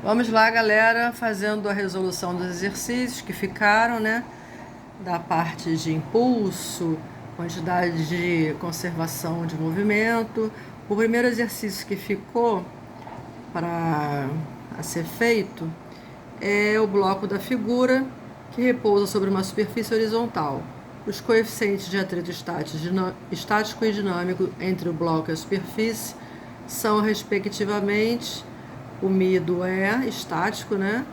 Vamos lá, galera, fazendo a resolução dos exercícios que ficaram, né? Da parte de impulso, quantidade de conservação de movimento. O primeiro exercício que ficou para ser feito é o bloco da figura que repousa sobre uma superfície horizontal. Os coeficientes de atrito estático e dinâmico entre o bloco e a superfície são, respectivamente, o μ do E, estático, né?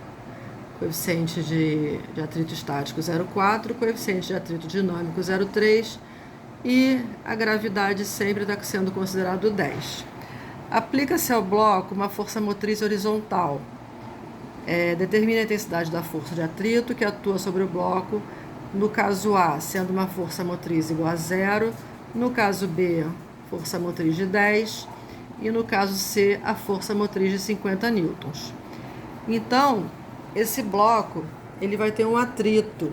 Coeficiente de atrito estático 0,4, coeficiente de atrito dinâmico 0,3 e a gravidade sempre está sendo considerado 10. Aplica-se ao bloco uma força motriz horizontal. Determina a intensidade da força de atrito que atua sobre o bloco, no caso A, sendo uma força motriz igual a 0, no caso B, força motriz de 10 e no caso C, a força motriz de 50 newtons. Então, esse bloco ele vai ter um atrito.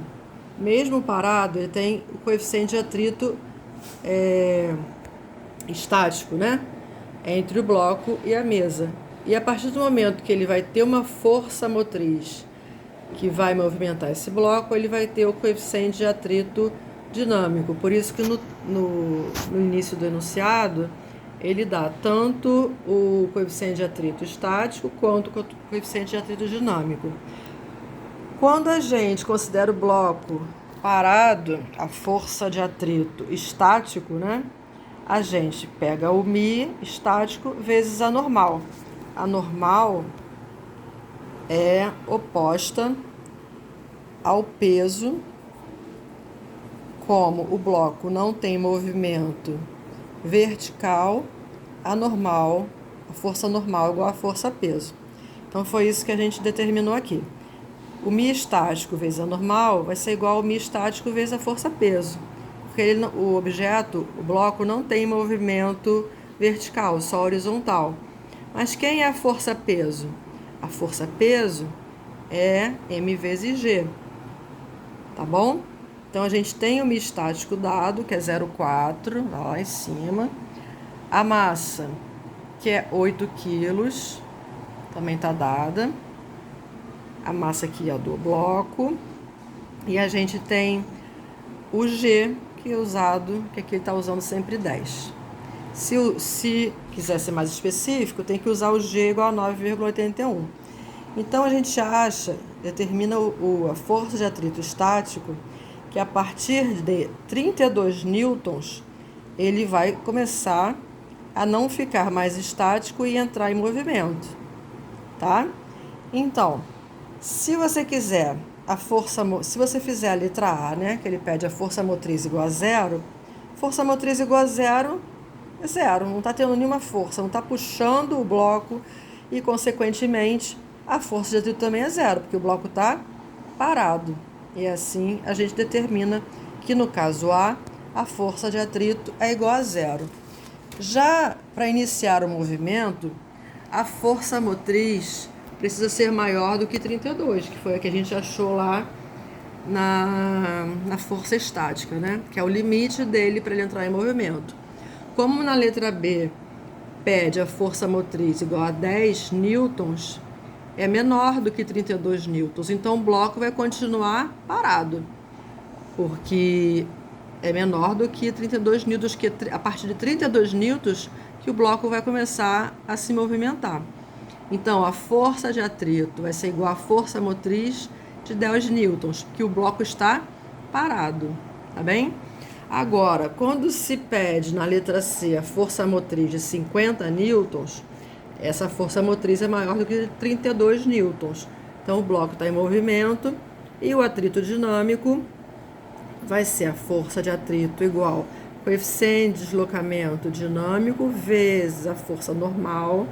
Mesmo parado, ele tem o coeficiente de atrito estático, né? Entre o bloco e a mesa. E a partir do momento que ele vai ter uma força motriz que vai movimentar esse bloco, ele vai ter o coeficiente de atrito dinâmico. Por isso que no início do enunciado, ele dá tanto o coeficiente de atrito estático quanto o coeficiente de atrito dinâmico. Quando a gente considera o bloco parado, a força de atrito estático, né? A gente pega o μ estático vezes a normal. A normal é oposta ao peso. Como o bloco não tem movimento vertical, a força normal é igual a força peso. Então foi isso que a gente determinou aqui. O μ estático vezes a normal vai ser igual ao μ estático vezes a força peso. Porque o objeto, o bloco, não tem movimento vertical, só horizontal. Mas quem é a força peso? A força peso é m vezes g. Tá bom? Então a gente tem o μ estático dado, que é 0,4, lá em cima. A massa, que é 8 quilos, também está dada. A massa aqui é do bloco. E a gente tem o G, que é usado, que aqui ele está usando sempre 10. Se quiser ser mais específico, tem que usar o G igual a 9,81. Então a gente determina a força de atrito estático, que a partir de 32 newtons, ele vai começar a não ficar mais estático e entrar em movimento, tá? Então, se você quiser se você fizer a letra A, né, que ele pede a força motriz igual a 0, força motriz igual a 0 é 0, não está tendo nenhuma força, não está puxando o bloco e, consequentemente, a força de atrito também é 0, porque o bloco está parado. E assim a gente determina que, no caso A, a força de atrito é igual a 0. Já para iniciar o movimento, a força motriz precisa ser maior do que 32, que foi a que a gente achou lá na força estática, né? Que é o limite dele para ele entrar em movimento. Como na letra B pede a força motriz igual a 10 newtons, é menor do que 32 newtons. Então o bloco vai continuar parado, porque é menor do que 32 newtons, que a partir de 32 newtons que o bloco vai começar a se movimentar. Então, a força de atrito vai ser igual à força motriz de 10 newtons, que o bloco está parado, tá bem? Agora, quando se pede na letra C a força motriz de 50 newtons, essa força motriz é maior do que 32 newtons. Então, o bloco está em movimento e o atrito dinâmico vai ser a força de atrito igual ao coeficiente de deslocamento dinâmico vezes a força normal,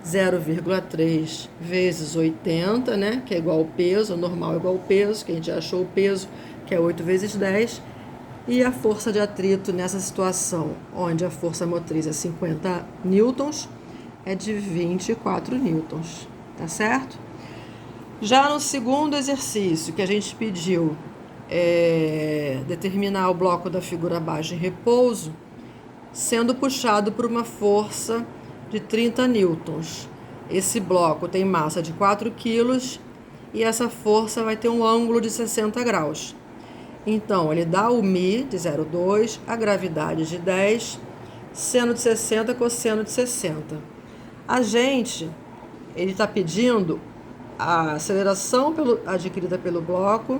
0,3 vezes 80, né? Que é igual ao peso, o normal é igual ao peso, que a gente já achou o peso, que é 8 vezes 10. E a força de atrito nessa situação, onde a força motriz é 50 newtons, é de 24 newtons, tá certo? Já no segundo exercício que a gente pediu determinar o bloco da figura abaixo em repouso, sendo puxado por uma força de 30 newtons. esse bloco tem massa de 4 quilos e essa força vai ter um ângulo de 60 graus. Então, ele dá o Mi de 0,2, a gravidade de 10, seno de 60, cosseno de 60. Ele está pedindo a aceleração adquirida pelo bloco,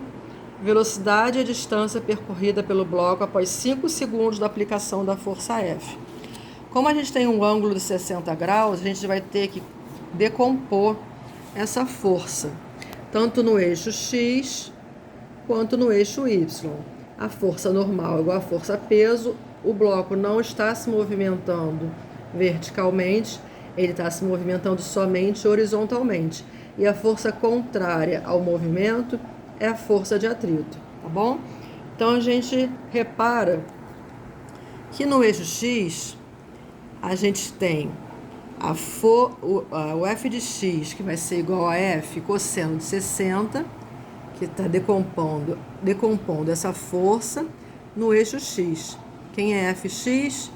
velocidade e a distância percorrida pelo bloco após 5 segundos da aplicação da força F. Como a gente tem um ângulo de 60 graus, a gente vai ter que decompor essa força, tanto no eixo X quanto no eixo Y. A força normal é igual a força peso, o bloco não está se movimentando verticalmente, ele está se movimentando somente horizontalmente. E a força contrária ao movimento é a força de atrito, tá bom? Então a gente repara que no eixo X a gente tem o F de X, que vai ser igual a F cosseno de 60, que está decompondo essa força no eixo X. Quem é Fx?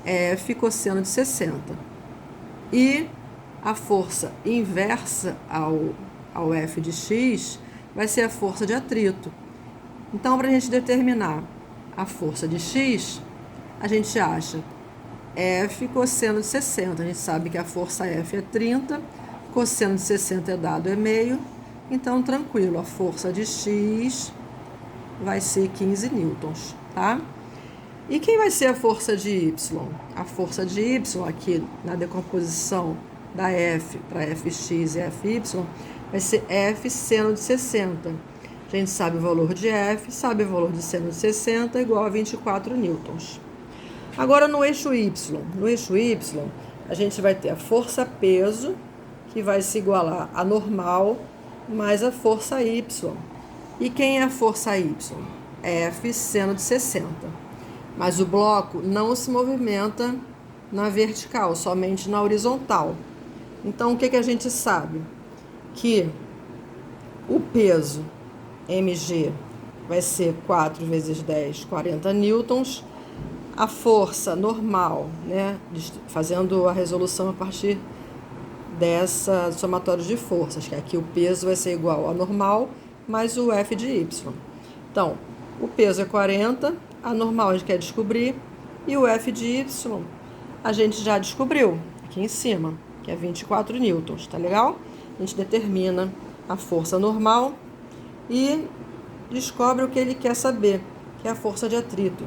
É F cosseno de 60. E a força inversa ao F de X vai ser a força de atrito. Então, para a gente determinar a força de X, a gente acha F cosseno de 60. A gente sabe que a força F é 30, cosseno de 60 é dado é meio. Então, tranquilo, a força de X vai ser 15 newtons, tá? E quem vai ser a força de Y? A força de Y, aqui na decomposição da F para Fx e Fy, vai ser F seno de 60. A gente sabe o valor de F, sabe o valor de seno de 60, igual a 24 newtons. Agora, no eixo Y, a gente vai ter a força-peso, que vai se igualar a normal, mais a força Y. E quem é a força Y? F seno de 60. Mas o bloco não se movimenta na vertical, somente na horizontal. Então, o que a gente sabe? Que o peso mg vai ser 4 vezes 10, 40 newtons. A força normal, né, fazendo a resolução a partir dessa somatório de forças, que aqui o peso vai ser igual a normal mais o F de Y. Então, o peso é 40, a normal a gente quer descobrir, e o F de Y a gente já descobriu aqui em cima, que é 24 newtons, tá legal? A gente determina a força normal e descobre o que ele quer saber, que é a força de atrito,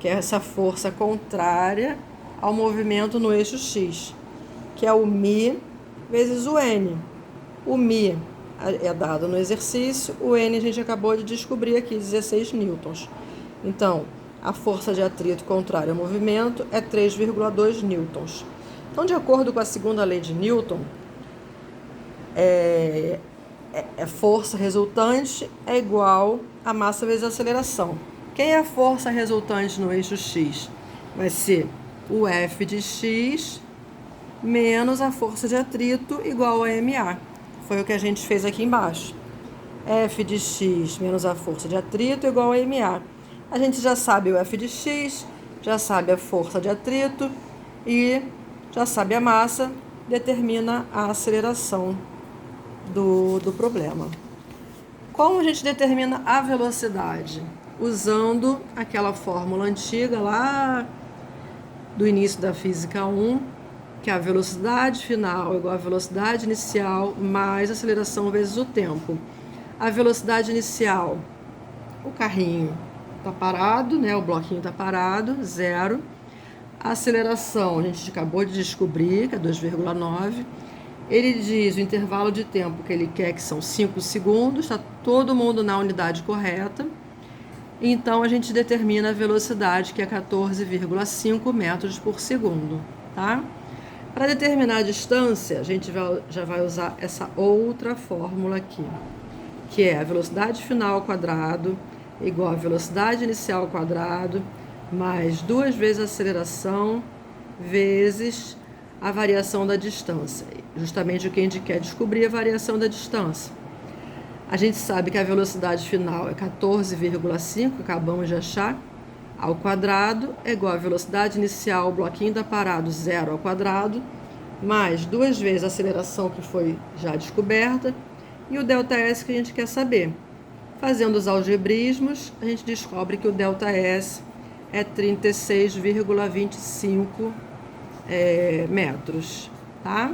que é essa força contrária ao movimento no eixo X, que é o Mi vezes o N. O Mi é dado no exercício, o N a gente acabou de descobrir aqui, 16 newtons. Então, a força de atrito contrária ao movimento é 3,2 newtons. Então, de acordo com a segunda lei de Newton, força resultante é igual a massa vezes a aceleração. Quem é a força resultante no eixo X? Vai ser o F de X menos a força de atrito igual a MA. Foi o que a gente fez aqui embaixo. F de X menos a força de atrito igual a MA. A gente já sabe o F de X, já sabe a força de atrito e já sabe a massa, determina a aceleração do problema. Como a gente determina a velocidade? Usando aquela fórmula antiga lá do início da Física 1, que é a velocidade final igual a velocidade inicial mais aceleração vezes o tempo. A velocidade inicial, o carrinho está parado, né? O bloquinho está parado, 0. A aceleração, a gente acabou de descobrir, que é 2,9. Ele diz o intervalo de tempo que ele quer, que são 5 segundos, está todo mundo na unidade correta. Então, a gente determina a velocidade, que é 14,5 metros por segundo, tá? Para determinar a distância, a gente já vai usar essa outra fórmula aqui, que é a velocidade final ao quadrado igual a velocidade inicial ao quadrado mais 2 vezes a aceleração vezes a variação da distância. Justamente o que a gente quer descobrir é a variação da distância. A gente sabe que a velocidade final é 14,5, acabamos de achar, ao quadrado é igual a velocidade inicial, o bloquinho está parado, 0 ao quadrado, mais 2 vezes a aceleração que foi já descoberta e o ΔS que a gente quer saber. Fazendo os algebrismos, a gente descobre que o ΔS é 36,25 metros, tá?